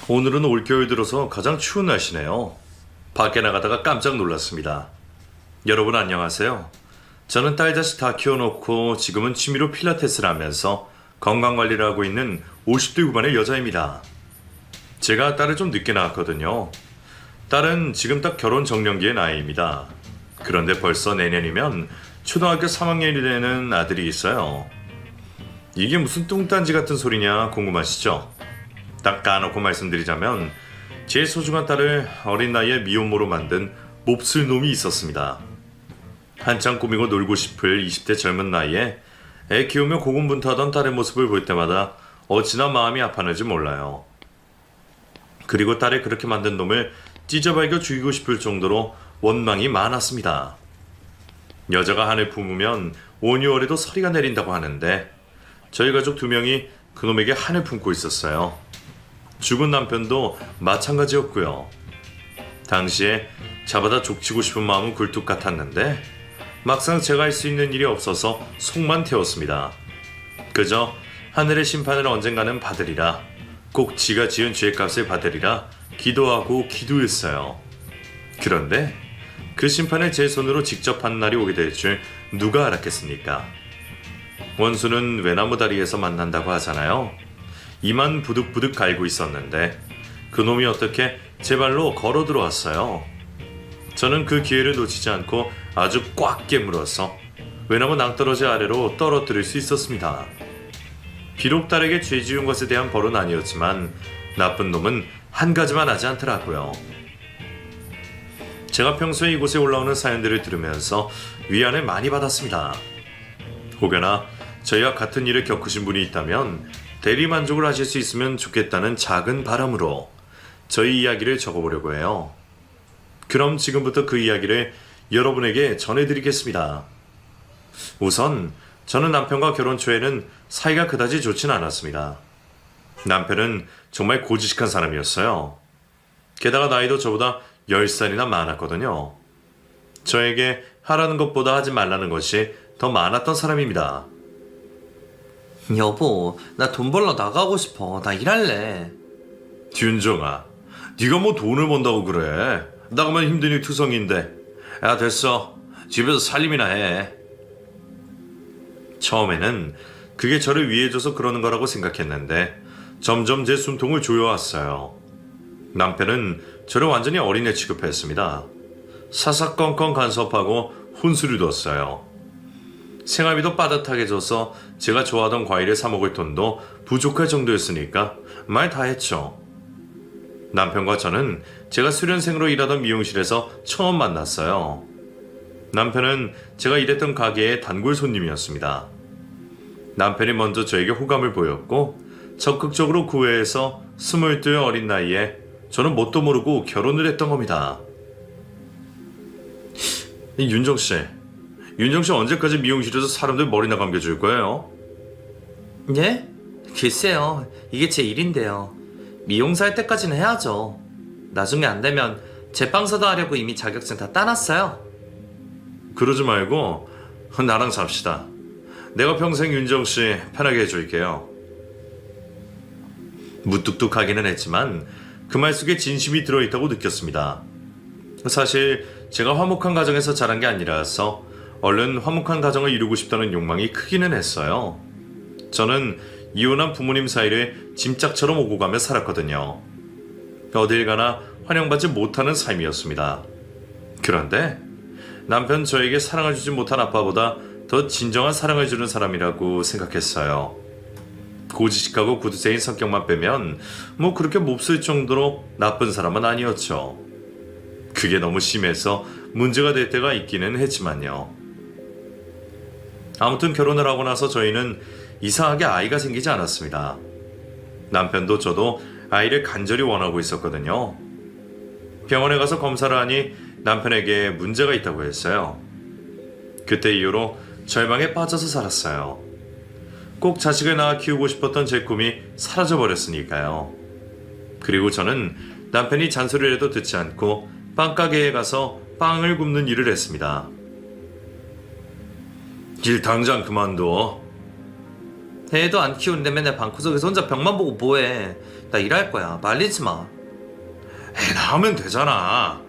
오늘은 올겨울 들어서 가장 추운 날씨네요. 밖에 나가다가 깜짝 놀랐습니다. 여러분 안녕하세요. 저는 딸 자식 다 키워놓고 지금은 취미로 필라테스를 하면서 건강관리를 하고 있는 50대 후반의 여자입니다. 제가 딸을 좀 늦게 낳았거든요. 딸은 지금 딱 결혼 정년기의 나이입니다. 그런데 벌써 내년이면 초등학교 3학년이 되는 아들이 있어요. 이게 무슨 뚱딴지 같은 소리냐 궁금하시죠? 딱 까놓고 말씀드리자면 제 소중한 딸을 어린 나이에 미혼모로 만든 몹쓸 놈이 있었습니다. 한창 꾸미고 놀고 싶을 20대 젊은 나이에 애 키우며 고군분투하던 딸의 모습을 볼 때마다 어찌나 마음이 아팠는지 몰라요. 그리고 딸을 그렇게 만든 놈을 찢어발겨 죽이고 싶을 정도로 원망이 많았습니다. 여자가 한을 품으면 온유월에도 서리가 내린다고 하는데 저희 가족 2명이 그놈에게 한을 품고 있었어요. 죽은 남편도 마찬가지였고요. 당시에 잡아다 족치고 싶은 마음은 굴뚝 같았는데 막상 제가 할 수 있는 일이 없어서 속만 태웠습니다. 그저 하늘의 심판을 언젠가는 받으리라, 꼭 지가 지은 죄값을 받으리라 기도하고 기도했어요. 그런데 그 심판을 제 손으로 직접 한 날이 오게 될 줄 누가 알았겠습니까? 원수는 외나무 다리에서 만난다고 하잖아요. 이만 부득부득 갈고 있었는데 그놈이 어떻게 제 발로 걸어 들어왔어요. 저는 그 기회를 놓치지 않고 아주 꽉 깨물어서 외나무 낭떠러지 아래로 떨어뜨릴 수 있었습니다. 비록 딸에게 죄 지은 것에 대한 벌은 아니었지만 나쁜 놈은 한 가지만 하지 않더라고요. 제가 평소에 이곳에 올라오는 사연들을 들으면서 위안을 많이 받았습니다. 혹여나 저희와 같은 일을 겪으신 분이 있다면 대리만족을 하실 수 있으면 좋겠다는 작은 바람으로 저희 이야기를 적어보려고 해요. 그럼 지금부터 그 이야기를 여러분에게 전해드리겠습니다. 우선 저는 남편과 결혼 초에는 사이가 그다지 좋진 않았습니다. 남편은 정말 고지식한 사람이었어요. 게다가 나이도 저보다 10살이나 많았거든요. 저에게 하라는 것보다 하지 말라는 것이 더 많았던 사람입니다. 여보, 나 돈 벌러 나가고 싶어. 나 일할래. 윤정아, 네가 뭐 돈을 번다고 그래. 나가면 힘드니 투성인데. 야 됐어, 집에서 살림이나 해. 처음에는 그게 저를 위해줘서 그러는 거라고 생각했는데 점점 제 숨통을 조여왔어요. 남편은 저를 완전히 어린애 취급했습니다. 사사건건 간섭하고 혼수를 뒀어요. 생활비도 빠듯하게 줘서 제가 좋아하던 과일을 사 먹을 돈도 부족할 정도였으니까 말 다 했죠. 남편과 저는 제가 수련생으로 일하던 미용실에서 처음 만났어요. 남편은 제가 일했던 가게의 단골 손님이었습니다. 남편이 먼저 저에게 호감을 보였고 적극적으로 구애해서 22 어린 나이에 저는 뭣도 모르고 결혼을 했던 겁니다. 윤정씨 언제까지 미용실에서 사람들 머리나 감겨줄 거예요? 예? 글쎄요. 이게 제 일인데요. 미용사 할 때까지는 해야죠. 나중에 안 되면 제빵사도 하려고 이미 자격증 다 따놨어요. 그러지 말고 나랑 삽시다. 내가 평생 윤정씨 편하게 해줄게요. 무뚝뚝하기는 했지만 그 말 속에 진심이 들어있다고 느꼈습니다. 사실 제가 화목한 가정에서 자란 게 아니라서 얼른 화목한 가정을 이루고 싶다는 욕망이 크기는 했어요. 저는 이혼한 부모님 사이를 짐짝처럼 오고 가며 살았거든요. 어딜 가나 환영받지 못하는 삶이었습니다. 그런데 남편 저에게 사랑을 주지 못한 아빠보다 더 진정한 사랑을 주는 사람이라고 생각했어요. 고지식하고 구두쇠인 성격만 빼면 뭐 그렇게 몹쓸 정도로 나쁜 사람은 아니었죠. 그게 너무 심해서 문제가 될 때가 있기는 했지만요. 아무튼 결혼을 하고 나서 저희는 이상하게 아이가 생기지 않았습니다. 남편도 저도 아이를 간절히 원하고 있었거든요. 병원에 가서 검사를 하니 남편에게 문제가 있다고 했어요. 그때 이후로 절망에 빠져서 살았어요. 꼭 자식을 낳아 키우고 싶었던 제 꿈이 사라져버렸으니까요. 그리고 저는 남편이 잔소리를 해도 듣지 않고 빵가게에 가서 빵을 굽는 일을 했습니다. 일 당장 그만둬. 애도 안 키우는데 맨날 방구석에서 혼자 벽만 보고 뭐해. 나 일할 거야. 말리지 마. 애 낳으면 되잖아.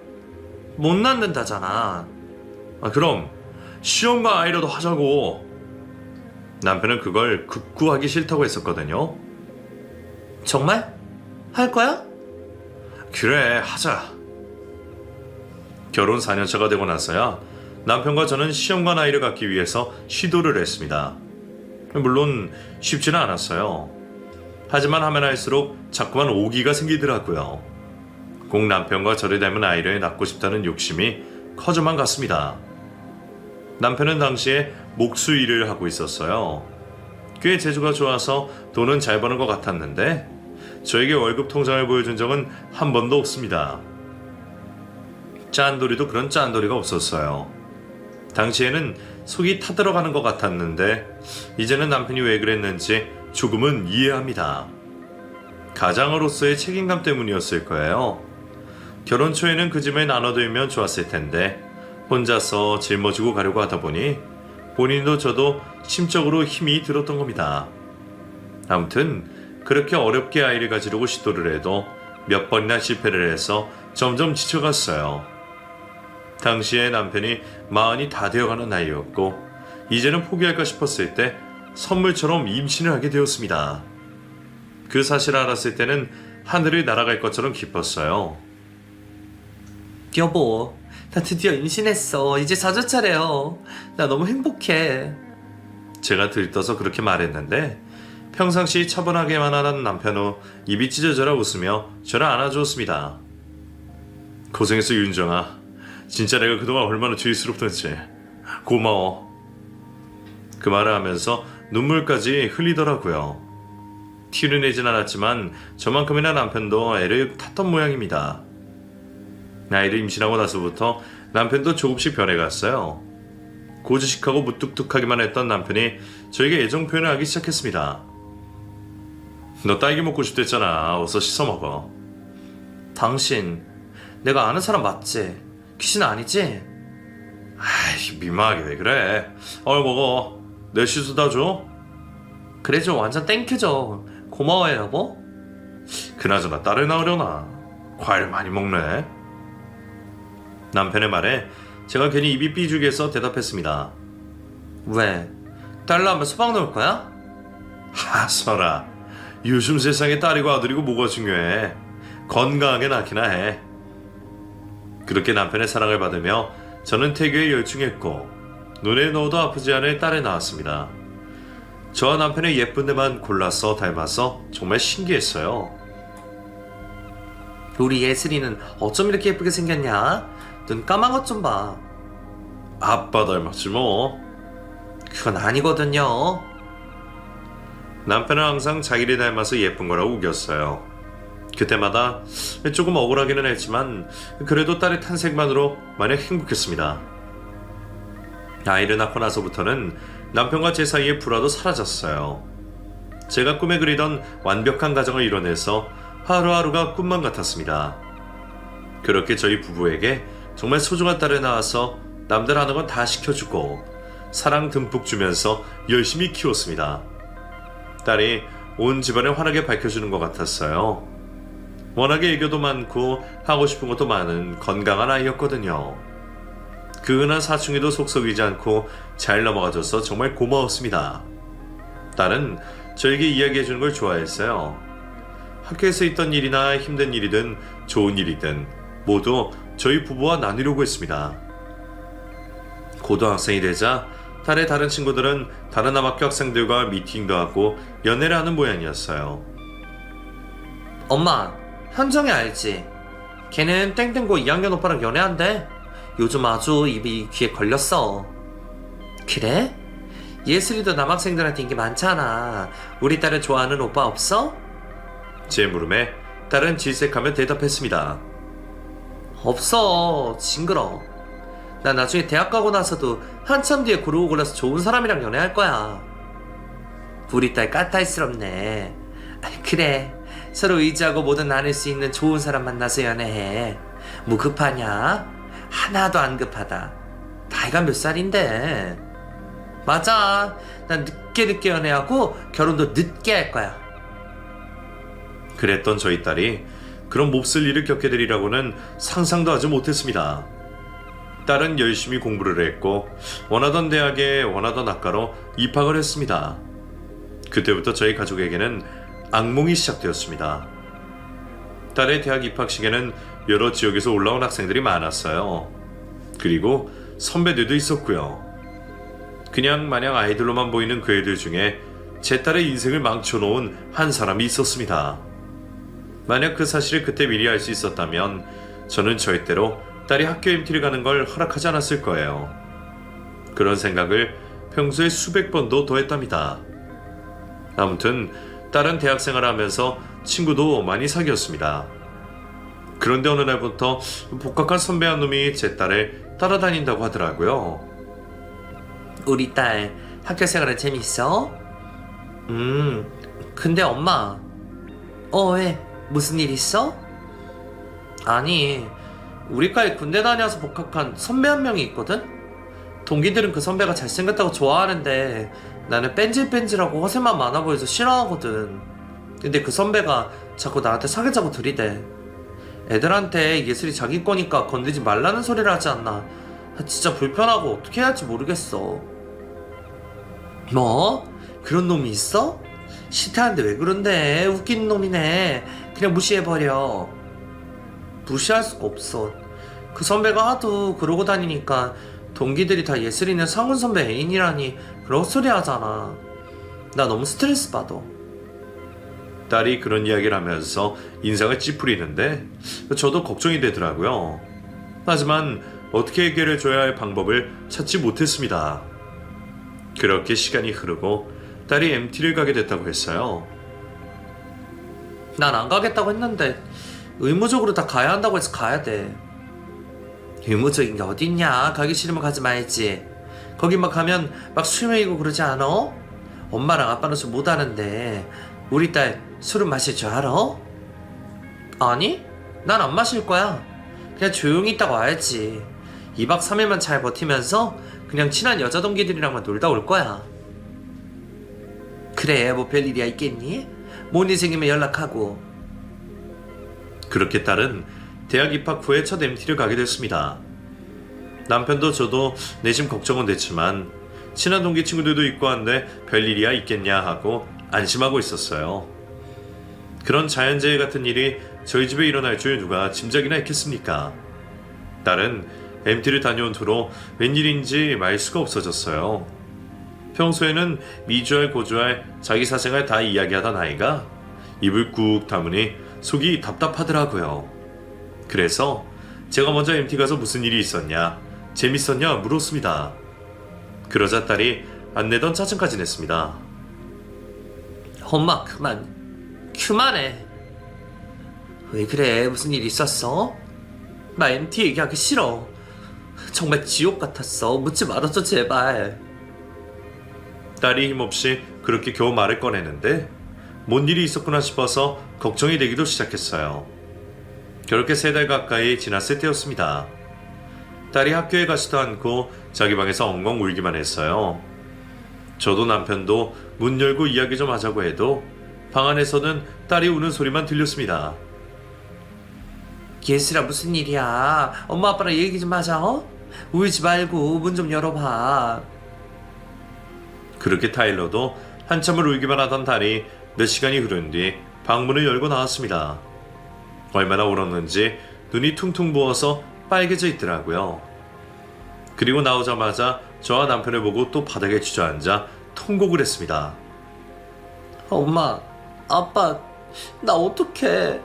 못 낳는다잖아. 그럼 시험과 아이라도 하자고. 남편은 그걸 극구 하기 싫다고 했었거든요. 정말? 할 거야? 그래, 하자. 결혼 4년차가 되고 나서야 남편과 저는 시험관 아이를 갖기 위해서 시도를 했습니다. 물론 쉽지는 않았어요. 하지만 하면 할수록 자꾸만 오기가 생기더라고요. 꼭 남편과 저를 닮은 아이를 낳고 싶다는 욕심이 커져만 갔습니다. 남편은 당시에 목수 일을 하고 있었어요. 꽤 재주가 좋아서 돈은 잘 버는 것 같았는데 저에게 월급 통장을 보여준 적은 한 번도 없습니다. 짠돌이도 그런 짠돌이가 없었어요. 당시에는 속이 타들어가는 것 같았는데 이제는 남편이 왜 그랬는지 조금은 이해합니다. 가장으로서의 책임감 때문이었을 거예요. 결혼 초에는 그 짐을 나눠들면 좋았을 텐데 혼자서 짊어지고 가려고 하다 보니 본인도 저도 심적으로 힘이 들었던 겁니다. 아무튼 그렇게 어렵게 아이를 가지려고 시도를 해도 몇 번이나 실패를 해서 점점 지쳐갔어요. 당시에 남편이 마흔이 다 되어가는 나이였고 이제는 포기할까 싶었을 때 선물처럼 임신을 하게 되었습니다. 그 사실을 알았을 때는 하늘을 날아갈 것처럼 기뻤어요. 여보, 나 드디어 임신했어. 이제 4주차래요. 나 너무 행복해. 제가 들떠서 그렇게 말했는데 평상시 차분하게만 하던 남편 후 입이 찢어져라 웃으며 저를 안아주었습니다. 고생했어 윤정아. 진짜 내가 그동안 얼마나 죄스럽던지. 고마워. 그 말을 하면서 눈물까지 흘리더라고요. 티를 내진 않았지만 저만큼이나 남편도 애를 탔던 모양입니다. 아이를 임신하고 나서부터 남편도 조금씩 변해갔어요. 고지식하고 무뚝뚝하기만 했던 남편이 저에게 애정 표현을 하기 시작했습니다. 너 딸기 먹고 싶댔잖아. 어서 씻어 먹어. 당신, 내가 아는 사람 맞지? 귀신 아니지? 아이 민망하게 왜 그래. 먹어. 내 씻어다 줘. 그래 좀 완전 땡큐죠. 고마워요 여보. 그나저나 딸을 낳으려나. 과일 많이 먹네. 남편의 말에 제가 괜히 입이 삐죽해서 대답했습니다. 왜? 딸 낳으면 소방 넣을 거야? 하서라. 요즘 세상에 딸이고 아들이고 뭐가 중요해. 건강하게 낳기나 해. 그렇게 남편의 사랑을 받으며 저는 태교에 열중했고 눈에 넣어도 아프지 않을 딸을 낳았습니다. 저와 남편의 예쁜 데만 골라서 닮아서 정말 신기했어요. 우리 예슬이는 어쩜 이렇게 예쁘게 생겼냐? 눈 까만 것 좀 봐. 아빠 닮았지 뭐. 그건 아니거든요. 남편은 항상 자기를 닮아서 예쁜 거라고 우겼어요. 그때마다 조금 억울하기는 했지만 그래도 딸의 탄생만으로 마냥 행복했습니다. 아이를 낳고 나서부터는 남편과 제 사이의 불화도 사라졌어요. 제가 꿈에 그리던 완벽한 가정을 이뤄내서 하루하루가 꿈만 같았습니다. 그렇게 저희 부부에게 정말 소중한 딸을 낳아서 남들 하는 건 다 시켜주고 사랑 듬뿍 주면서 열심히 키웠습니다. 딸이 온 집안을 환하게 밝혀주는 것 같았어요. 워낙에 애교도 많고 하고 싶은 것도 많은 건강한 아이였거든요. 그 흔한 사춘기도 속 썩이지 않고 잘 넘어가줘서 정말 고마웠습니다. 딸은 저에게 이야기해주는 걸 좋아했어요. 학교에서 있던 일이나 힘든 일이든 좋은 일이든 모두 저희 부부와 나누려고 했습니다. 고등학생이 되자 딸의 다른 친구들은 다른 남학교 학생들과 미팅도 하고 연애를 하는 모양이었어요. 엄마, 현정이 알지? 걔는 땡땡고 2학년 오빠랑 연애한대. 요즘 아주 입이 귀에 걸렸어. 그래? 예슬이도 남학생들한테 인기 많잖아. 우리 딸을 좋아하는 오빠 없어? 제 물음에 딸은 질색하며 대답했습니다. 없어. 징그러. 난 나중에 대학 가고 나서도 한참 뒤에 고르고 골라서 좋은 사람이랑 연애할 거야. 우리 딸 까탈스럽네. 그래, 서로 의지하고 뭐든 나눌 수 있는 좋은 사람 만나서 연애해. 뭐 급하냐? 하나도 안 급하다. 나이가 몇 살인데? 맞아. 난 늦게 연애하고 결혼도 늦게 할 거야. 그랬던 저희 딸이 그런 몹쓸 일을 겪게 되리라고는 상상도 하지 못했습니다. 딸은 열심히 공부를 했고 원하던 대학에 원하던 학과로 입학을 했습니다. 그때부터 저희 가족에게는 악몽이 시작되었습니다. 딸의 대학 입학식에는 여러 지역에서 올라온 학생들이 많았어요. 그리고 선배들도 있었고요. 그냥 마냥 아이들로만 보이는 그 애들 중에 제 딸의 인생을 망쳐놓은 한 사람이 있었습니다. 만약 그 사실을 그때 미리 알 수 있었다면 저는 절대로 딸이 학교 MT를 가는 걸 허락하지 않았을 거예요. 그런 생각을 평소에 수백 번도 더 했답니다. 아무튼 딸은 대학생활을 하면서 친구도 많이 사귀었습니다. 그런데 어느 날부터 복학한 선배 한 놈이 제 딸을 따라다닌다고 하더라고요. 우리 딸 학교 생활은 재밌어? 근데 엄마. 왜? 무슨 일 있어? 아니, 우리 과에 군대 다녀서 복학한 선배 한 명이 있거든? 동기들은 그 선배가 잘생겼다고 좋아하는데 나는 뺀질뺀질하고 허세만 많아 보여서 싫어하거든. 근데 그 선배가 자꾸 나한테 사귀자고 들이대. 애들한테 예술이 자기 거니까 건드리지 말라는 소리를 하지 않나. 진짜 불편하고 어떻게 해야 할지 모르겠어. 뭐? 그런 놈이 있어? 싫다는데 왜 그런데? 웃기는 놈이네. 그냥 무시해버려. 무시할 수가 없어. 그 선배가 하도 그러고 다니니까 동기들이 다 예슬이는 상훈 선배 애인이라니 그런 헛소리 하잖아. 나 너무 스트레스 받아. 딸이 그런 이야기를 하면서 인상을 찌푸리는데 저도 걱정이 되더라고요. 하지만 어떻게 해결해 줘야 할 방법을 찾지 못했습니다. 그렇게 시간이 흐르고 딸이 MT를 가게 됐다고 했어요. 난 안 가겠다고 했는데 의무적으로 다 가야 한다고 해서 가야 돼. 의무적인 게 어딨냐. 가기 싫으면 가지 말지. 거기 막 가면 막 술 먹이고 그러지 않아? 엄마랑 아빠는 술 못하는데 우리 딸 술은 마실 줄 알아? 아니? 난 안 마실 거야. 그냥 조용히 있다가 와야지. 2박 3일만 잘 버티면서 그냥 친한 여자 동기들이랑만 놀다 올 거야. 그래, 뭐 별일이야 있겠니? 뭔 일 생기면 연락하고. 그렇게 딸은 대학 입학 후에 첫 MT를 가게 됐습니다. 남편도 저도 내심 걱정은 됐지만 친한 동기 친구들도 있고 한데 별일이야 있겠냐 하고 안심하고 있었어요. 그런 자연재해 같은 일이 저희 집에 일어날 줄 누가 짐작이나 했겠습니까? 딸은 MT를 다녀온 후로 웬일인지 말 수가 없어졌어요. 평소에는 미주알 고주알 자기 사생활 다 이야기하던 아이가 입을 꾹 다무니 속이 답답하더라고요. 그래서 제가 먼저 MT 가서 무슨 일이 있었냐, 재밌었냐 물었습니다. 그러자 딸이 안 내던 짜증까지 냈습니다. 엄마 그만해. 왜 그래? 무슨 일 있었어? 나 MT 얘기하기 싫어. 정말 지옥 같았어. 묻지 말아줘 제발. 딸이 힘없이 그렇게 겨우 말을 꺼내는데 뭔 일이 있었구나 싶어서 걱정이 되기도 시작했어요. 그렇게 3달 가까이 지났을 때였습니다. 딸이 학교에 가지도 않고 자기 방에서 엉엉 울기만 했어요. 저도 남편도 문 열고 이야기 좀 하자고 해도 방 안에서는 딸이 우는 소리만 들렸습니다. 예슬아 무슨 일이야? 엄마 아빠랑 얘기 좀 하자. 울지 말고 문 좀 열어봐. 그렇게 타일러도 한참을 울기만 하던 딸이 몇 시간이 흐른 뒤 방문을 열고 나왔습니다. 얼마나 울었는지 눈이 퉁퉁 부어서 빨개져 있더라고요. 그리고 나오자마자 저와 남편을 보고 또 바닥에 주저앉아 통곡을 했습니다. 엄마, 아빠, 나 어떡해?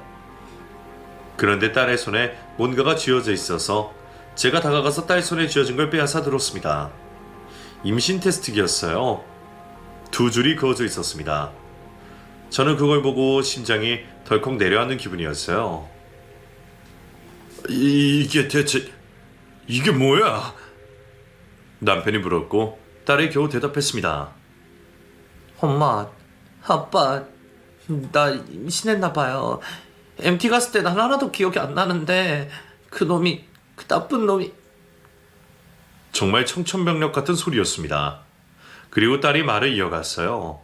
그런데 딸의 손에 뭔가가 쥐어져 있어서 제가 다가가서 딸 손에 쥐어진 걸 빼앗아 들었습니다. 임신 테스트기였어요. 2줄이 그어져 있었습니다. 저는 그걸 보고 심장이 덜컥 내려앉는 기분이었어요. 이게 대체 이게 뭐야? 남편이 물었고 딸이 겨우 대답했습니다. 엄마, 아빠, 나 임신했나봐요. MT 갔을 때 난 하나도 기억이 안 나는데 그 나쁜 놈이. 정말 청천벽력 같은 소리였습니다. 그리고 딸이 말을 이어갔어요.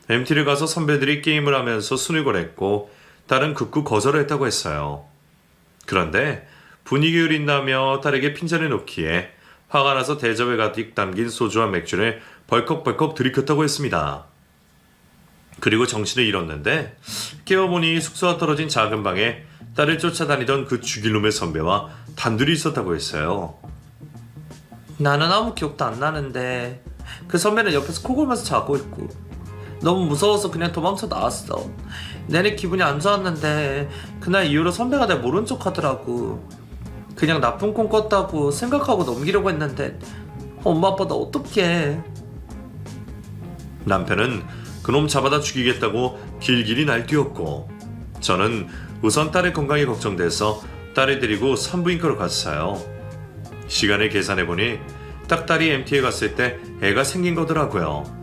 MT를 가서 선배들이 게임을 하면서 순을 거랬고 딸은 극구 거절을 했다고 했어요. 그런데 분위기 흐린다며 딸에게 핀잔을 놓기에 화가 나서 대접에 가득 담긴 소주와 맥주를 벌컥벌컥 들이켰다고 했습니다. 그리고 정신을 잃었는데 깨어보니 숙소가 떨어진 작은 방에 딸을 쫓아다니던 그 죽일놈의 선배와 단둘이 있었다고 했어요. 나는 아무 기억도 안 나는데 그 선배는 옆에서 코 골면서 자고 있고 너무 무서워서 그냥 도망쳐 나왔어. 내내 기분이 안 좋았는데 그날 이후로 선배가 날 모른 척 하더라고. 그냥 나쁜 꿈 꿨다고 생각하고 넘기려고 했는데 엄마 아빠 나 어떡해. 남편은 그놈 잡아다 죽이겠다고 길길이 날뛰었고 저는 우선 딸의 건강이 걱정돼서 딸을 데리고 산부인과로 갔어요. 시간을 계산해보니 딱 딸이 MT에 갔을 때 애가 생긴 거더라고요.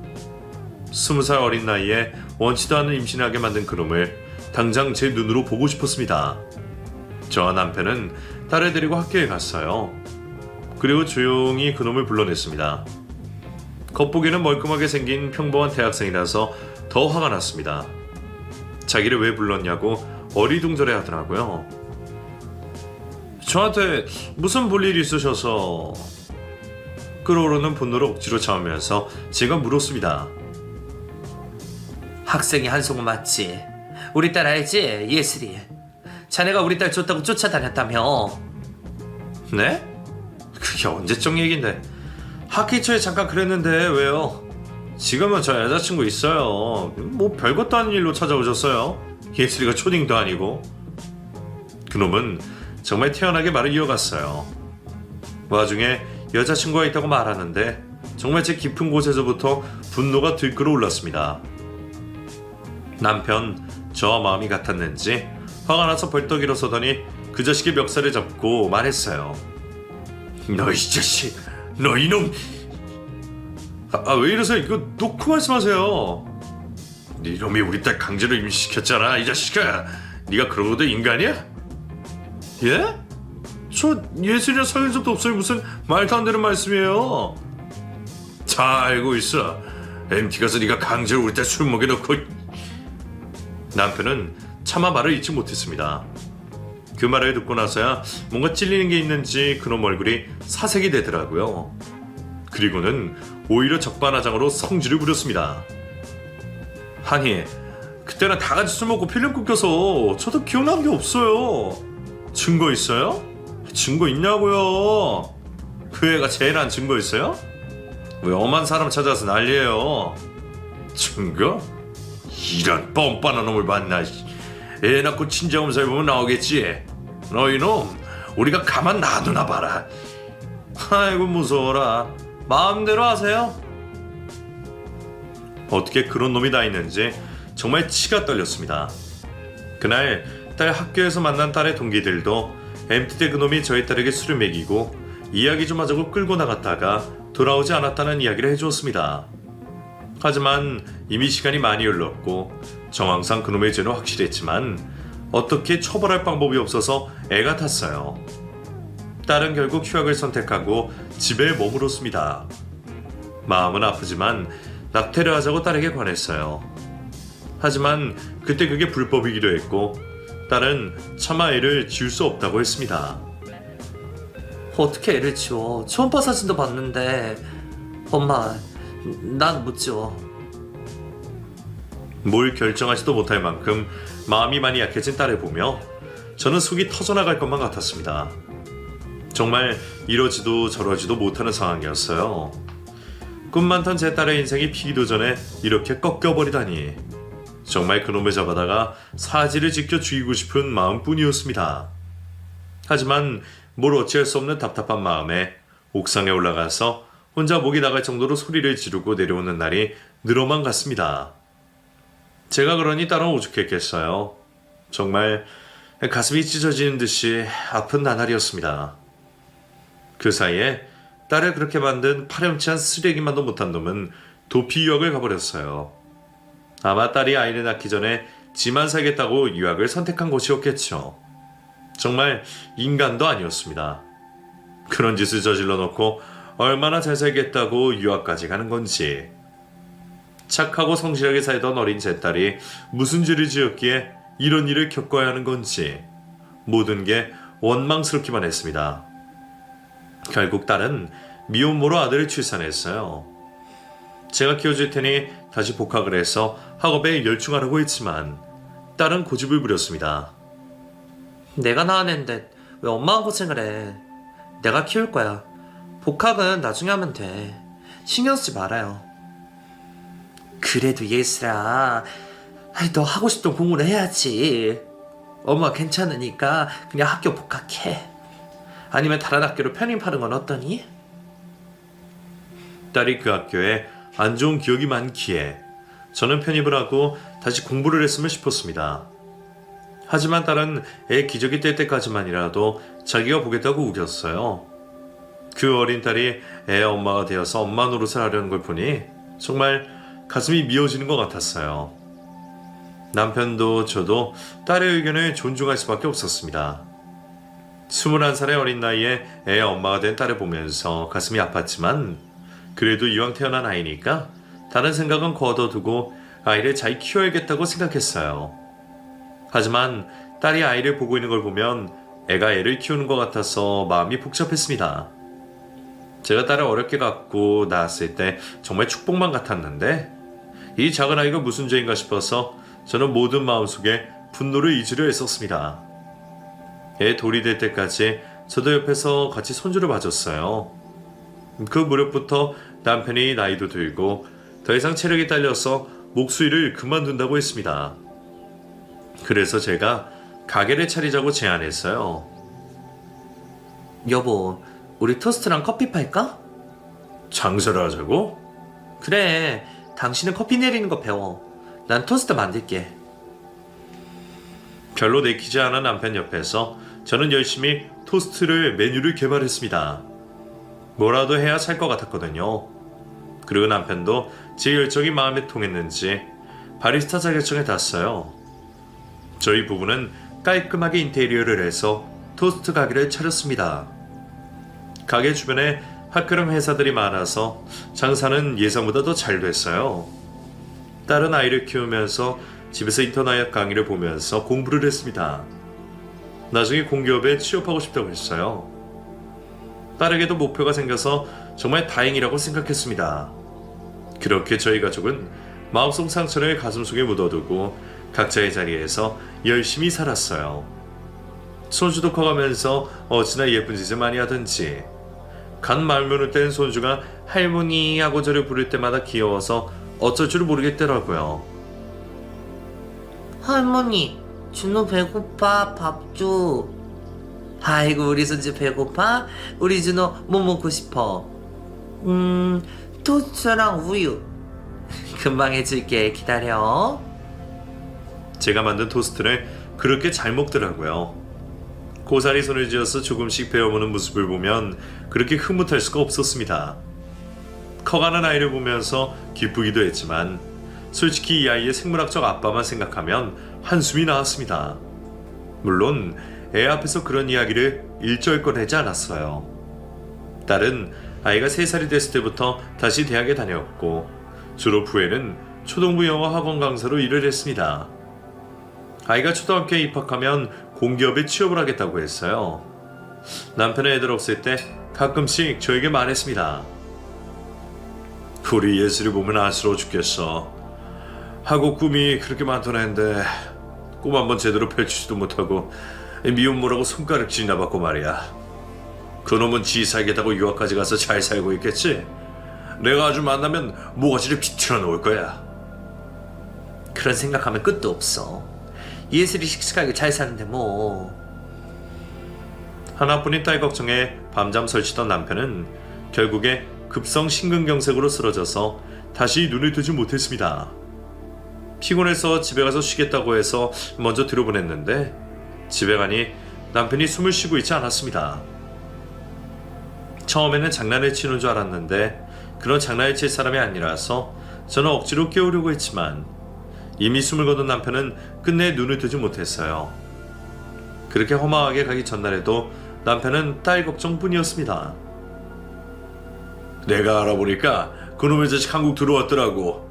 20살 어린 나이에 원치도 않은 임신하게 만든 그놈을 당장 제 눈으로 보고 싶었습니다. 저와 남편은 딸을 데리고 학교에 갔어요. 그리고 조용히 그놈을 불러냈습니다. 겉보기는 멀끔하게 생긴 평범한 대학생이라서 더 화가 났습니다. 자기를 왜 불렀냐고 어리둥절해 하더라고요. 저한테 무슨 볼일이 있으셔서... 끓어오르는 분노를 억지로 참으면서 제가 물었습니다. 학생이 한송은 맞지? 우리 딸 알지? 예슬이. 자네가 우리 딸 줬다고 쫓아다녔다며. 네? 그게 언제적 얘긴데. 학기 초에 잠깐 그랬는데 왜요? 지금은 저 여자친구 있어요. 뭐 별것도 아닌 일로 찾아오셨어요. 예슬이가 초딩도 아니고. 그놈은 정말 태연하게 말을 이어갔어요. 와중에 여자친구가 있다고 말하는데 정말 제 깊은 곳에서부터 분노가 들끓어 올랐습니다. 남편, 저와 마음이 같았는지 화가 나서 벌떡 일어서더니 그 자식의 멱살을 잡고 말했어요. 너 이 자식, 너 이놈... 왜 이러세요? 이거 놓고 말씀하세요. 네 놈이 우리 딸 강제로 임신시켰잖아, 이 자식아. 네가 그러고도 인간이야? 예? 저 예술이랑 사귄 적도 없어요. 무슨 말도 안 되는 말씀이에요. 잘 알고 있어. MT 가서 네가 강제로 우리 딸 술 먹여놓고... 남편은 차마 말을 잊지 못했습니다. 그 말을 듣고 나서야 뭔가 찔리는 게 있는지 그놈 얼굴이 사색이 되더라고요. 그리고는 오히려 적반하장으로 성질을 부렸습니다. 아니, 그때는 다 같이 술 먹고 필름 끊겨서 저도 기억나는 게 없어요. 증거 있어요? 증거 있냐고요? 그 애가 제일 한 증거 있어요? 왜 엄한 사람 찾아서 난리예요? 증거? 이런 뻔뻔한 놈을 만나. 애 낳고 친정엄살 보면 나오겠지. 너 이놈, 우리가 가만 놔두나 봐라. 아이고 무서워라. 마음대로 하세요. 어떻게 그런 놈이 다 있는지 정말 치가 떨렸습니다. 그날 딸 학교에서 만난 딸의 동기들도 MT 때 그놈이 저희 딸에게 술을 먹이고 이야기 좀 하자고 끌고 나갔다가 돌아오지 않았다는 이야기를 해주었습니다. 하지만 이미 시간이 많이 흘렀고 정황상 그놈의 죄는 확실했지만 어떻게 처벌할 방법이 없어서 애가 탔어요. 딸은 결국 휴학을 선택하고 집에 머물었습니다. 마음은 아프지만 낙태를 하자고 딸에게 권했어요. 하지만 그때 그게 불법이기도 했고 딸은 차마 애를 지울 수 없다고 했습니다. 어떻게 애를 지워? 초음파 사진도 봤는데. 엄마, 난 못 지워. 뭘 결정하지도 못할 만큼 마음이 많이 약해진 딸을 보며 저는 속이 터져나갈 것만 같았습니다. 정말 이러지도 저러지도 못하는 상황이었어요. 꿈 많던 제 딸의 인생이 피기도 전에 이렇게 꺾여버리다니. 정말 그놈을 잡아다가 사지를 지켜 죽이고 싶은 마음뿐이었습니다. 하지만 뭘 어찌할 수 없는 답답한 마음에 옥상에 올라가서 혼자 목이 나갈 정도로 소리를 지르고 내려오는 날이 늘어만 갔습니다. 제가 그러니 딸은 오죽했겠어요. 정말 가슴이 찢어지는 듯이 아픈 나날이었습니다. 그 사이에 딸을 그렇게 만든 파렴치한 쓰레기만도 못한 놈은 도피 유학을 가버렸어요. 아마 딸이 아이를 낳기 전에 지만 살겠다고 유학을 선택한 것이었겠죠. 정말 인간도 아니었습니다. 그런 짓을 저질러 놓고 얼마나 잘 살겠다고 유학까지 가는 건지. 착하고 성실하게 살던 어린 제 딸이 무슨 죄를 지었기에 이런 일을 겪어야 하는 건지 모든 게 원망스럽기만 했습니다. 결국 딸은 미혼모로 아들을 출산했어요. 제가 키워줄 테니 다시 복학을 해서 학업에 열중하라고 했지만 딸은 고집을 부렸습니다. 내가 낳은 앤데 왜 엄마가 고생을 해? 내가 키울 거야. 복학은 나중에 하면 돼. 신경 쓰지 말아요. 그래도 예슬아, 너 하고 싶던 공부를 해야지. 엄마 괜찮으니까 그냥 학교 복학해. 아니면 다른 학교로 편입하는 건 어떠니? 딸이 그 학교에 안 좋은 기억이 많기에 저는 편입을 하고 다시 공부를 했으면 싶었습니다. 하지만 딸은 애 기저귀 뗄 때까지만이라도 자기가 보겠다고 우겼어요. 그 어린 딸이 애 엄마가 되어서 엄마 노릇을 하려는 걸 보니 정말 가슴이 미어지는 것 같았어요. 남편도 저도 딸의 의견을 존중할 수밖에 없었습니다. 21살의 어린 나이에 애 엄마가 된 딸을 보면서 가슴이 아팠지만 그래도 이왕 태어난 아이니까 다른 생각은 거둬두고 아이를 잘 키워야겠다고 생각했어요. 하지만 딸이 아이를 보고 있는 걸 보면 애가 애를 키우는 것 같아서 마음이 복잡했습니다. 제가 딸을 어렵게 갖고 낳았을 때 정말 축복만 같았는데 이 작은 아이가 무슨 죄인가 싶어서 저는 모든 마음속에 분노를 잊으려 했었습니다. 애 돌이 될 때까지 저도 옆에서 같이 손주를 봐줬어요. 그 무렵부터 남편이 나이도 들고 더 이상 체력이 딸려서 목수일을 그만둔다고 했습니다. 그래서 제가 가게를 차리자고 제안했어요. 여보, 우리 토스트랑 커피 팔까? 장사를 하자고? 그래, 당신은 커피 내리는 거 배워. 난 토스트 만들게. 별로 내키지 않은 남편 옆에서 저는 열심히 토스트를 메뉴를 개발했습니다. 뭐라도 해야 살 것 같았거든요. 그리고 남편도 제 열정이 마음에 통했는지 바리스타 자격증을 땄어요. 저희 부부는 깔끔하게 인테리어를 해서 토스트 가게를 차렸습니다. 가게 주변에 학교랑 회사들이 많아서 장사는 예상보다 더 잘 됐어요. 딸은 아이를 키우면서 집에서 인터넷 강의를 보면서 공부를 했습니다. 나중에 공기업에 취업하고 싶다고 했어요. 딸에게도 목표가 생겨서 정말 다행이라고 생각했습니다. 그렇게 저희 가족은 마음속 상처를 가슴속에 묻어두고 각자의 자리에서 열심히 살았어요. 손주도 커가면서 어찌나 예쁜 짓을 많이 하든지 간 말문을 뗀 손주가 할머니 하고 저를 부를 때마다 귀여워서 어쩔 줄 모르겠더라고요. 할머니, 준호 배고파. 밥 줘. 아이고, 우리 손주 배고파? 우리 준호 뭐 먹고 싶어? 토스트랑 우유. 금방 해줄게. 기다려. 제가 만든 토스트를 그렇게 잘 먹더라고요. 고사리 손을 쥐어서 조금씩 베어보는 모습을 보면 그렇게 흐뭇할 수가 없었습니다. 커가는 아이를 보면서 기쁘기도 했지만 솔직히 이 아이의 생물학적 아빠만 생각하면 한숨이 나왔습니다. 물론 애 앞에서 그런 이야기를 일절 꺼내지 않았어요. 딸은 아이가 3살이 됐을 때부터 다시 대학에 다녔고 졸업 후에는 초등부 영어 학원 강사로 일을 했습니다. 아이가 초등학교에 입학하면 공기업에 취업을 하겠다고 했어요. 남편의 애들 없을 때 가끔씩 저에게 말했습니다. 우리 예슬이 보면 안쓰러워 죽겠어. 하고 꿈이 그렇게 많던 애인데 꿈 한번 제대로 펼치지도 못하고 미혼모라고 손가락질이나 받고 말이야. 그놈은 지 살겠다고 유학까지 가서 잘 살고 있겠지? 내가 아주 만나면 모가지를 비틀어 놓을 거야. 그런 생각하면 끝도 없어. 예슬이 씩씩하게 잘 사는데 뭐. 하나뿐인 딸 걱정에 밤잠 설치던 남편은 결국에 급성 심근경색으로 쓰러져서 다시 눈을 뜨지 못했습니다. 피곤해서 집에 가서 쉬겠다고 해서 먼저 들여보냈는데 집에 가니 남편이 숨을 쉬고 있지 않았습니다. 처음에는 장난을 치는 줄 알았는데 그런 장난을 칠 사람이 아니라서 저는 억지로 깨우려고 했지만 이미 숨을 거둔 남편은 끝내 눈을 뜨지 못했어요. 그렇게 허망하게 가기 전날에도 남편은 딸 걱정뿐이었습니다. 내가 알아보니까 그놈의 자식 한국 들어왔더라고.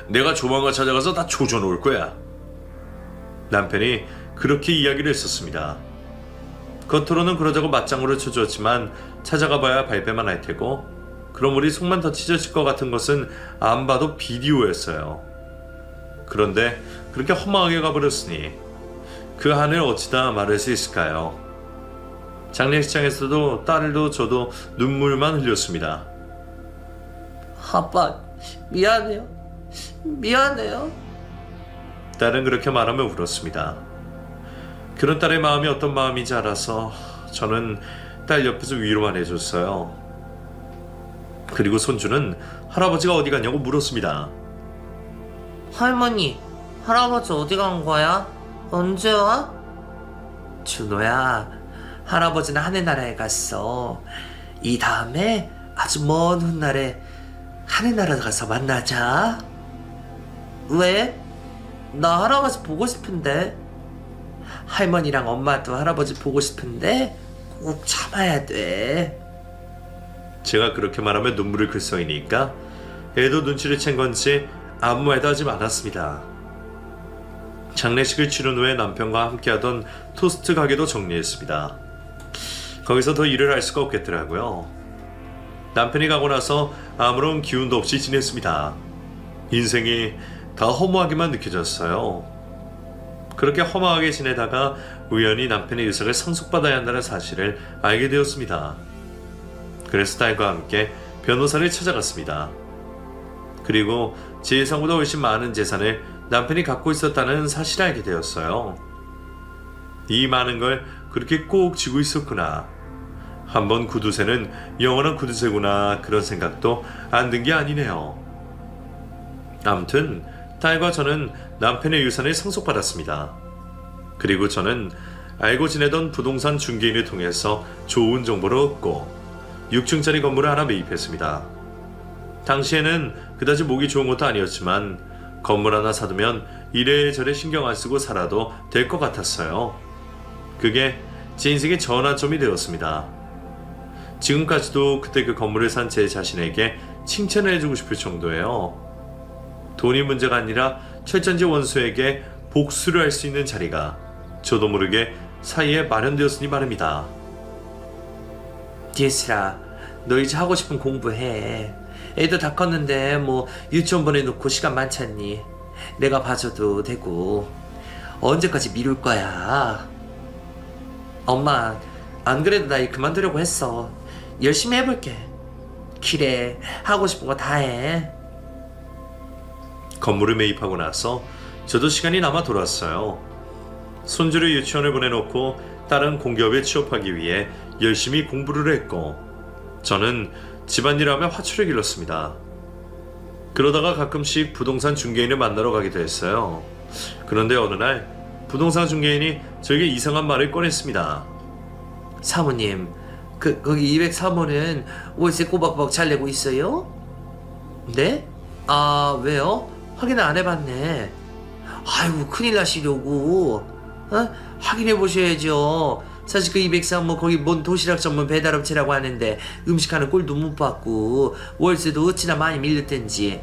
내가 조만간 찾아가서 다 조져놓을 거야. 남편이 그렇게 이야기를 했었습니다. 겉으로는 그러자고 맞장구를 쳐주었지만 찾아가 봐야 발뺌만 할 테고 그럼 우리 속만 더 찢어질 것 같은 것은 안 봐도 비디오였어요. 그런데 그렇게 허망하게 가버렸으니 그 한을 어찌다 말할 수 있을까요? 장례식장에서도 딸도 저도 눈물만 흘렸습니다. 아빠, 미안해요. 미안해요. 딸은 그렇게 말하며 울었습니다. 그런 딸의 마음이 어떤 마음인지 알아서 저는 딸 옆에서 위로만 해줬어요. 그리고 손주는 할아버지가 어디 갔냐고 물었습니다. 할머니, 할아버지 어디 간 거야? 언제 와? 준호야, 할아버지는 하늘나라에 갔어. 이 다음에 아주 먼 훗날에 하늘나라 가서 만나자. 왜? 나 할아버지 보고 싶은데. 할머니랑 엄마도 할아버지 보고 싶은데 꼭 참아야 돼. 제가 그렇게 말하며 눈물을 글썽이니까 애도 눈치를 챈 건지 아무 말도 하지 않았습니다. 장례식을 치른 후에 남편과 함께하던 토스트 가게도 정리했습니다. 거기서 더 일을 할 수가 없겠더라고요. 남편이 가고 나서 아무런 기운도 없이 지냈습니다. 인생이 다 허무하게만 느껴졌어요. 그렇게 허무하게 지내다가 우연히 남편의 유sak을 상속받아야 한다는 사실을 알게 되었습니다. 그래서 딸과 함께 변호사를 찾아갔습니다. 그리고 제 예상보다 훨씬 많은 재산을 남편이 갖고 있었다는 사실을 알게 되었어요. 이 많은 걸 그렇게 꼭 쥐고 있었구나. 한번 구두쇠는 영원한 구두쇠구나. 그런 생각도 안 든 게 아니네요. 아무튼 딸과 저는 남편의 유산을 상속받았습니다. 그리고 저는 알고 지내던 부동산 중개인을 통해서 좋은 정보를 얻고 6층짜리 건물을 하나 매입했습니다. 당시에는 그다지 목이 좋은 것도 아니었지만 건물 하나 사두면 이래저래 신경 안 쓰고 살아도 될 것 같았어요. 그게 제 인생의 전환점이 되었습니다. 지금까지도 그때 그 건물을 산 제 자신에게 칭찬을 해주고 싶을 정도예요. 돈이 문제가 아니라 철전지 원수에게 복수를 할 수 있는 자리가 저도 모르게 사이에 마련되었으니 말입니다. 디에스라, 너 이제 하고 싶은 공부해. 애도 다 컸는데 뭐 유치원 보내놓고 시간 많잖니. 내가 봐줘도 되고. 언제까지 미룰 거야? 엄마, 안 그래도 나 일 그만두려고 했어. 열심히 해볼게. 그래, 하고 싶은 거 다 해. 건물을 매입하고 나서 저도 시간이 남아 돌아왔어요. 손주를 유치원에 보내놓고 딸은 공기업에 취업하기 위해 열심히 공부를 했고 저는 집안일하며 화초를 길렀습니다. 그러다가 가끔씩 부동산 중개인을 만나러 가기도 했어요. 그런데 어느 날 부동산 중개인이 저에게 이상한 말을 꺼냈습니다. 사모님, 거기 203호는 월세 꼬박꼬박 잘 내고 있어요? 네? 아, 왜요? 확인을 안 해봤네. 아이고, 큰일 나시려고. 확인해 보셔야죠. 사실 그 203호 거기 뭔 도시락 전문 배달업체라고 하는데 음식하는 꼴도 못 받고 월세도 어찌나 많이 밀렸던지.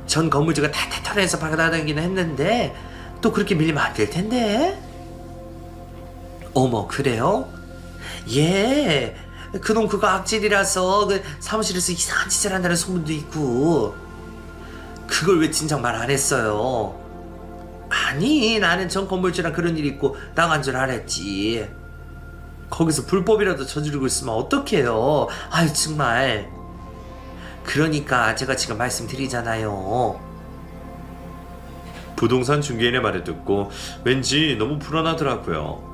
전 건물주가 탈탈 털어내서 받아다니기는 했는데 또 그렇게 밀리면 안 될 텐데. 어머, 그래요? 예, 그놈 그거 악질이라서 그 사무실에서 이상한 짓을 한다는 소문도 있고. 그걸 왜 진작 말 안 했어요? 아니, 나는 전 건물주랑 그런 일이 있고 나간 줄 알았지. 거기서 불법이라도 저지르고 있으면 어떡해요. 아유, 정말. 그러니까 제가 지금 말씀드리잖아요. 부동산 중개인의 말을 듣고 왠지 너무 불안하더라고요.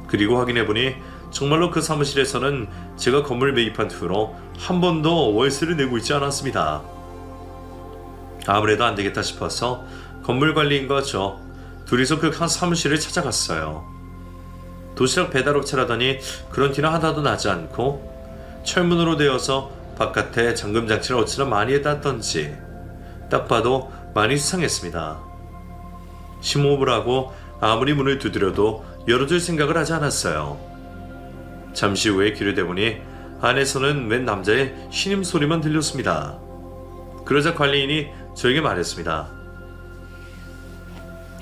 그리고 확인해보니 정말로 그 사무실에서는 제가 건물 매입한 후로 한 번도 월세를 내고 있지 않았습니다. 아무래도 안 되겠다 싶어서 건물관리인과 저 둘이서 그 사무실을 찾아갔어요. 도시락 배달업체라더니 그런 티는 하나도 나지 않고 철문으로 되어서 바깥에 잠금장치를 어찌나 많이 해놨던지 딱 봐도 많이 수상했습니다. 심호흡을 하고 아무리 문을 두드려도 열어줄 생각을 하지 않았어요. 잠시 후에 길을 대보니 안에서는 웬 남자의 신음소리만 들렸습니다. 그러자 관리인이 저에게 말했습니다.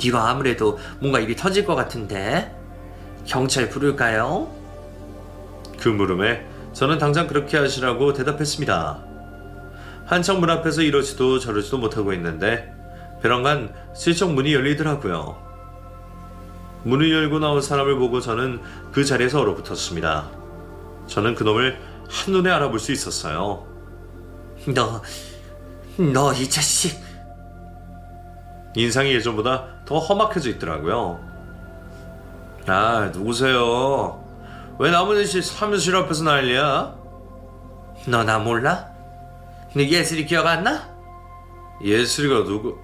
이거 아무래도 뭔가 일이 터질 것 같은데 경찰 부를까요? 그 물음에 저는 당장 그렇게 하시라고 대답했습니다. 한참 문 앞에서 이러지도 저러지도 못하고 있는데 베란간 슬쩍 문이 열리더라고요. 문을 열고 나온 사람을 보고 저는 그 자리에서 얼어붙었습니다. 저는 그놈을 한눈에 알아볼 수 있었어요. 너 이 자식. 인상이 예전보다 더 험악해져 있더라고요. 아, 누구세요? 왜 나머지 사무실 앞에서 난리야? 너 나 몰라? 너 예슬이 기억 안 나? 예슬이가 누구?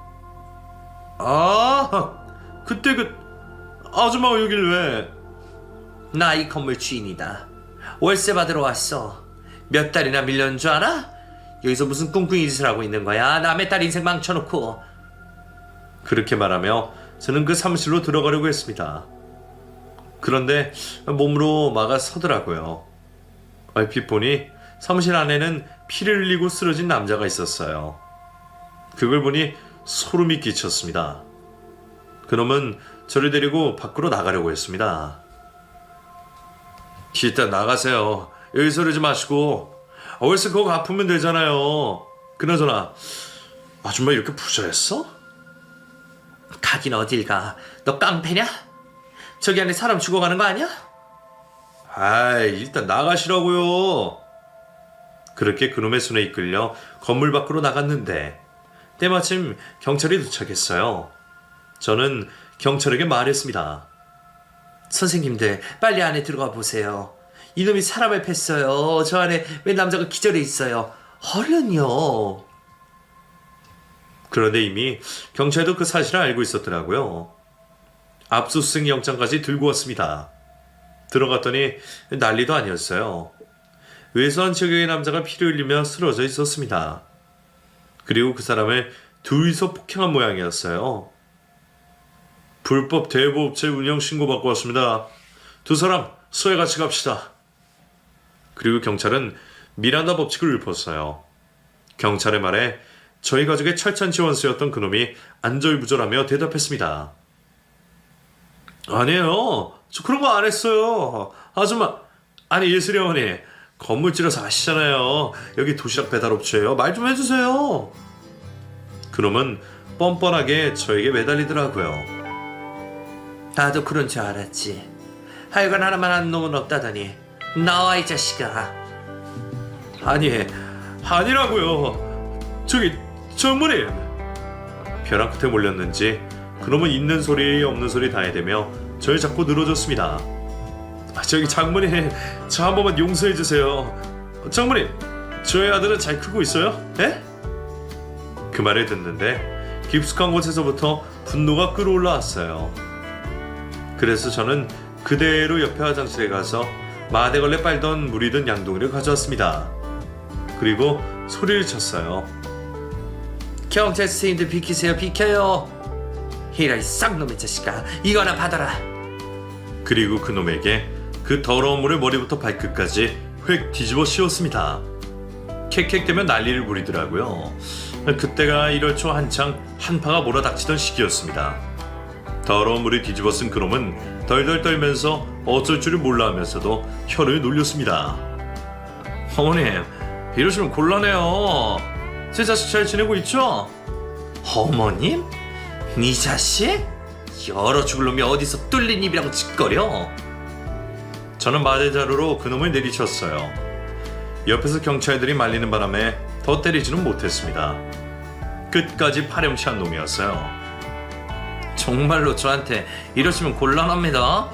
아, 그때 그 아줌마가 여길 왜? 나 이 건물 주인이다. 월세 받으러 왔어. 몇 달이나 밀렸는 줄 알아? 여기서 무슨 꿍꿍이 짓을 하고 있는 거야? 남의 딸 인생 망쳐놓고. 그렇게 말하며 저는 그 사무실로 들어가려고 했습니다. 그런데 몸으로 막아 서더라고요. 얼핏 보니 사무실 안에는 피를 흘리고 쓰러진 남자가 있었어요. 그걸 보니 소름이 끼쳤습니다. 그놈은 저를 데리고 밖으로 나가려고 했습니다. 일단 나가세요. 여기서 그러지 마시고 월세 그거 갚으면 되잖아요. 그나저나 아줌마 이렇게 부자였어? 가긴 어딜 가. 너 깡패냐? 저기 안에 사람 죽어가는 거 아니야? 아이, 일단 나가시라고요. 그렇게 그놈의 손에 이끌려 건물 밖으로 나갔는데 때마침 경찰이 도착했어요. 저는 경찰에게 말했습니다. 선생님들 빨리 안에 들어가 보세요. 이놈이 사람을 팼어요. 저 안에 웬 남자가 기절해 있어요. 얼른요. 그런데 이미 경찰도 그 사실을 알고 있었더라고요. 압수수색 영장까지 들고 왔습니다. 들어갔더니 난리도 아니었어요. 외소한 체격의 남자가 피를 흘리며 쓰러져 있었습니다. 그리고 그 사람을 둘이서 폭행한 모양이었어요. 불법 대부업체 운영 신고받고 왔습니다. 두 사람 수해 같이 갑시다. 그리고 경찰은 미란다 법칙을 읊었어요. 경찰의 말에 저희 가족의 철찬 지원수였던 그놈이 안절부절하며 대답했습니다. 아니에요. 저 그런 거 안 했어요. 아줌마, 아니 예슬이 어머니, 건물지라서 아시잖아요. 여기 도시락 배달업체예요. 말 좀 해주세요. 그놈은 뻔뻔하게 저에게 매달리더라고요. 나도 그런 줄 알았지. 하여간 하나만 하는 놈은 없다더니 나와 이 자식아. 아니라고요. 저기 장모님. 벼랑 끝에 몰렸는지 그놈은 있는 소리 없는 소리 다 해대며 저를 잡고 늘어졌습니다. 저기 장모님, 저 한 번만 용서해 주세요. 장모님, 저희 아들은 잘 크고 있어요? 에? 그 말을 듣는데 깊숙한 곳에서부터 분노가 끌어올라왔어요. 그래서 저는 그대로 옆에 화장실에 가서 마대걸레 빨던 물이 든 양동이를 가져왔습니다. 그리고 소리를 쳤어요. 경찰 선생님들 비키세요. 비켜요. 이라 이 쌍놈의 자식아. 이거 하나 받아라. 그리고 그놈에게 그 더러운 물을 머리부터 발끝까지 획 뒤집어 씌웠습니다. 캑캑대며 난리를 부리더라고요. 그때가 1월 초 한창 한파가 몰아닥치던 시기였습니다. 더러운 물이 뒤집어 쓴 그놈은 덜덜 떨면서 어쩔 줄을 몰라 하면서도 혀를 놀렸습니다. 어머님, 이러시면 곤란해요. 제 자식 잘 지내고 있죠? 어머님? 네 자식? 여러 죽을 놈이 어디서 뚫린 입이랑 짓거려? 저는 마대자루로 그놈을 내리쳤어요. 옆에서 경찰들이 말리는 바람에 더 때리지는 못했습니다. 끝까지 파렴치한 놈이었어요. 정말로 저한테 이러시면 곤란합니다.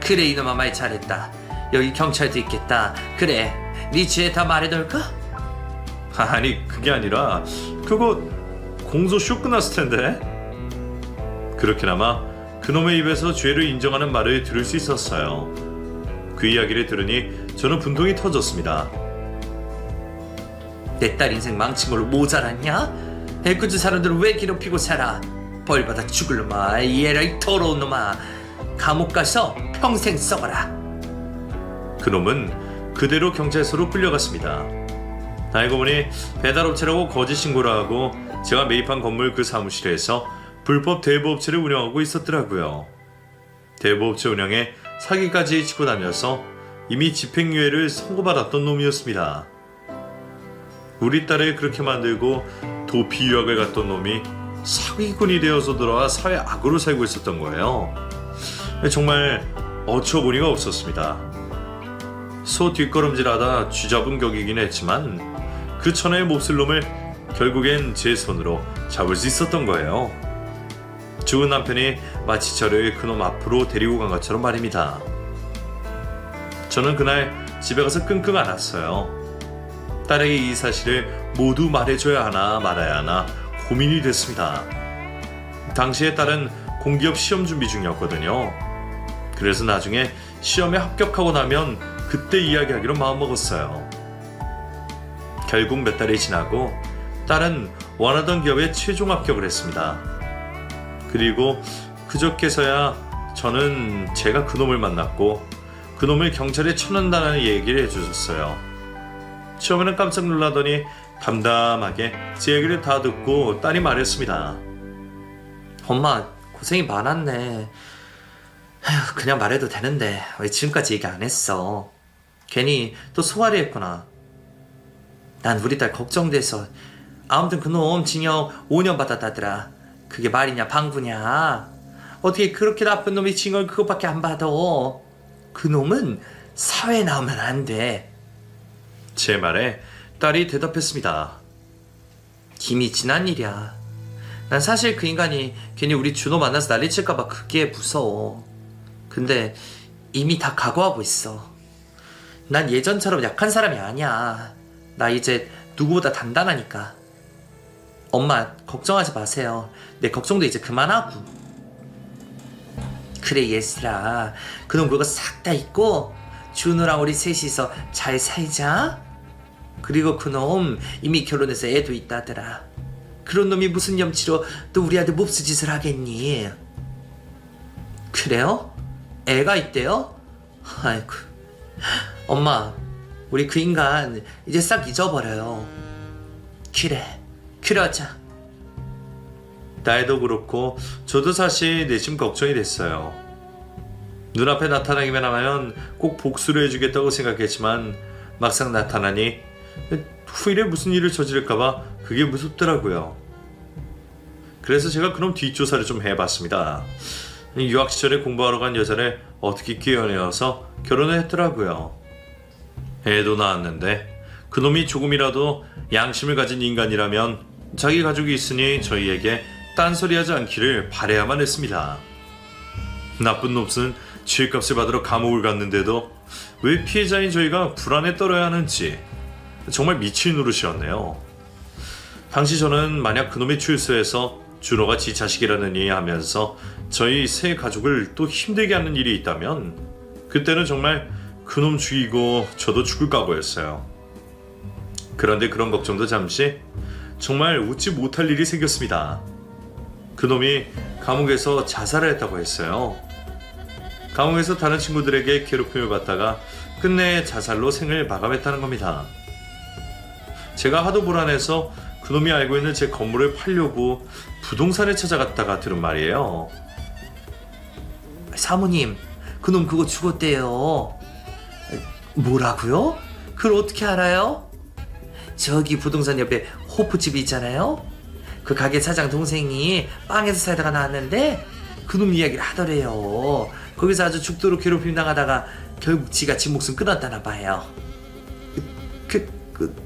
그래 이놈아 말 잘했다. 여기 경찰도 있겠다. 그래 네 지혜 다 말해둘까? 아니, 그게 아니라 그거 공소쇼 끝났을 텐데. 그렇게나마 그놈의 입에서 죄를 인정하는 말을 들을 수 있었어요. 그 이야기를 들으니 저는 분통이 터졌습니다. 내 딸 인생 망친 걸로 모자랐냐? 애꿎은 사람들을 왜 괴롭히고 살아? 벌받아 죽을 놈아. 이 에라이 더러운 놈아. 감옥 가서 평생 썩어라. 그놈은 그대로 경찰서로 끌려갔습니다. 알고 보니 배달업체라고 거짓 신고를 하고 제가 매입한 건물 그 사무실에서 불법 대부업체를 운영하고 있었더라고요. 대부업체 운영에 사기까지 치고 다녀서 이미 집행유예를 선고받았던 놈이었습니다. 우리 딸을 그렇게 만들고 도피 유학을 갔던 놈이 사기꾼이 되어서 돌아와 사회 악으로 살고 있었던 거예요. 정말 어처구니가 없었습니다. 소 뒷걸음질하다 쥐잡은 격이긴 했지만 그 천하의 몹쓸 놈을 결국엔 제 손으로 잡을 수 있었던 거예요. 죽은 남편이 마치 저를 그놈 앞으로 데리고 간 것처럼 말입니다. 저는 그날 집에 가서 끙끙 앓았어요. 딸에게 이 사실을 모두 말해줘야 하나 말아야 하나 고민이 됐습니다. 당시에 딸은 공기업 시험 준비 중이었거든요. 그래서 나중에 시험에 합격하고 나면 그때 이야기하기로 마음먹었어요. 결국 몇 달이 지나고 딸은 원하던 기업에 최종 합격을 했습니다. 그리고 그저께서야 저는 제가 그놈을 만났고 그놈을 경찰에 쳐낸다는 얘기를 해주셨어요. 처음에는 깜짝 놀라더니 담담하게 제 얘기를 다 듣고 딸이 말했습니다. 엄마 고생이 많았네. 에휴, 그냥 말해도 되는데 왜 지금까지 얘기 안 했어? 괜히 또 소화리 했구나. 난 우리 딸 걱정돼서. 아무튼 그놈 징역 5년 받았다더라. 그게 말이냐 방구냐? 어떻게 그렇게 나쁜 놈이 징역 그것밖에 안 받아? 그놈은 사회에 나오면 안 돼. 제 말에 딸이 대답했습니다. 이미 지난 일이야. 난 사실 그 인간이 괜히 우리 준호 만나서 난리칠까봐 그게 무서워. 근데 이미 다 각오하고 있어. 난 예전처럼 약한 사람이 아니야. 나 이제 누구보다 단단하니까. 엄마 걱정하지 마세요. 내 걱정도 이제 그만하고. 그래 예슬아, 그놈 그거 싹 다 잊고 준호랑 우리 셋이서 잘 살자. 그리고 그놈 이미 결혼해서 애도 있다더라. 그런 놈이 무슨 염치로 또 우리 아들 몹쓸 짓을 하겠니? 그래요? 애가 있대요? 아이고. 엄마, 우리 그 인간 이제 싹 잊어버려요. 그래, 그러자. 딸도 그렇고 저도 사실 내심 걱정이 됐어요. 눈앞에 나타나기만 하면 꼭 복수를 해주겠다고 생각했지만 막상 나타나니 후일에 무슨 일을 저지를까봐 그게 무섭더라고요. 그래서 제가 그럼 뒷조사를 좀 해봤습니다. 유학 시절에 공부하러 간 여자를 어떻게 끼워내어서 결혼을 했더라고요. 애도 낳았는데 그놈이 조금이라도 양심을 가진 인간이라면 자기 가족이 있으니 저희에게 딴소리하지 않기를 바라야만 했습니다. 나쁜 놈은 죄값을 받으러 감옥을 갔는데도 왜 피해자인 저희가 불안에 떨어야 하는지 정말 미친 노릇이었네요. 당시 저는 만약 그놈이 출소해서 준호가 지 자식이라느니 하면서 저희 세 가족을 또 힘들게 하는 일이 있다면 그때는 정말 그놈 죽이고 저도 죽을 각오였어요. 그런데 그런 걱정도 잠시 정말 웃지 못할 일이 생겼습니다. 그놈이 감옥에서 자살을 했다고 했어요. 감옥에서 다른 친구들에게 괴롭힘을 받다가 끝내 자살로 생을 마감했다는 겁니다. 제가 하도 불안해서 그놈이 알고 있는 제 건물을 팔려고 부동산에 찾아갔다가 들은 말이에요. 사모님, 그놈 그거 죽었대요. 뭐라고요? 그걸 어떻게 알아요? 저기 부동산 옆에 호프집이 있잖아요. 그 가게 사장 동생이 빵에서 살다가 나왔는데 그놈 이야기를 하더래요. 거기서 아주 죽도록 괴롭힘 당하다가 결국 지가 지 목숨 끊었다나 봐요.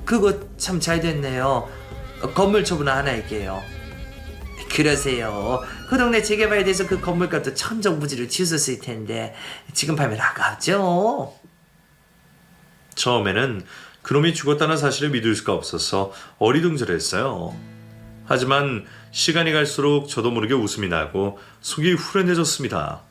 그거 참 잘 됐네요. 건물 처분 안 할게요. 그러세요. 그 동네 재개발에 대해서 그 건물값도 천정부지로 치솟을 텐데 지금 팔면 아깝죠. 처음에는 그놈이 죽었다는 사실을 믿을 수가 없어서 어리둥절했어요. 하지만 시간이 갈수록 저도 모르게 웃음이 나고 속이 후련해졌습니다.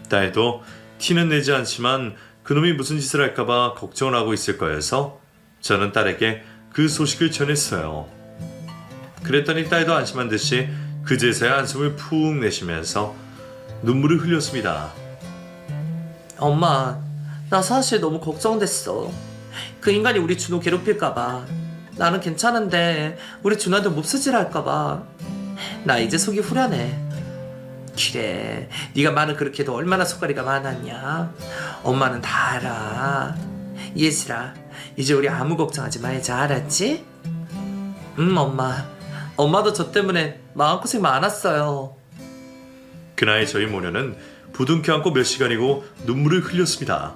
딸도 티는 내지 않지만 그놈이 무슨 짓을 할까봐 걱정을 하고 있을 거여서 저는 딸에게 그 소식을 전했어요. 그랬더니 딸도 안심한 듯이 그제서야 한숨을 푹 내쉬면서 눈물을 흘렸습니다. 엄마, 나 사실 너무 걱정됐어. 그 인간이 우리 준호 괴롭힐까봐. 나는 괜찮은데 우리 준호한테 몹쓸질 할까봐. 나 이제 속이 후련해. 그래, 네가 말을 그렇게 해도 얼마나 속가리가 많았냐. 엄마는 다 알아. 예슬아, 이제 우리 아무 걱정하지 말자, 알았지? 엄마. 엄마도 저 때문에 마음고생 많았어요. 그날 저희 모녀는 부둥켜 안고 몇 시간이고 눈물을 흘렸습니다.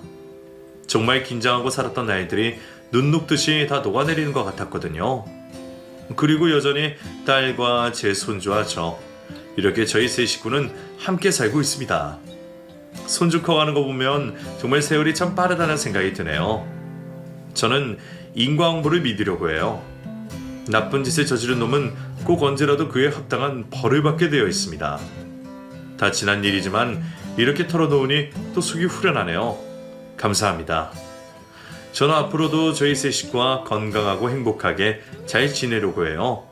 정말 긴장하고 살았던 날들이 눈 녹듯이 다 녹아내리는 것 같았거든요. 그리고 여전히 딸과 제 손주와 저, 이렇게 저희 세 식구는 함께 살고 있습니다. 손주 커가는 거 보면 정말 세월이 참 빠르다는 생각이 드네요. 저는 인과응보를 믿으려고 해요. 나쁜 짓을 저지른 놈은 꼭 언제라도 그에 합당한 벌을 받게 되어 있습니다. 다 지난 일이지만 이렇게 털어놓으니 또 속이 후련하네요. 감사합니다. 저는 앞으로도 저희 세 식구와 건강하고 행복하게 잘 지내려고 해요.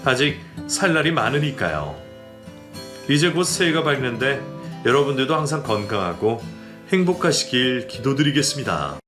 아직 살 날이 많으니까요. 이제 곧 새해가 밝는데 여러분들도 항상 건강하고 행복하시길 기도드리겠습니다.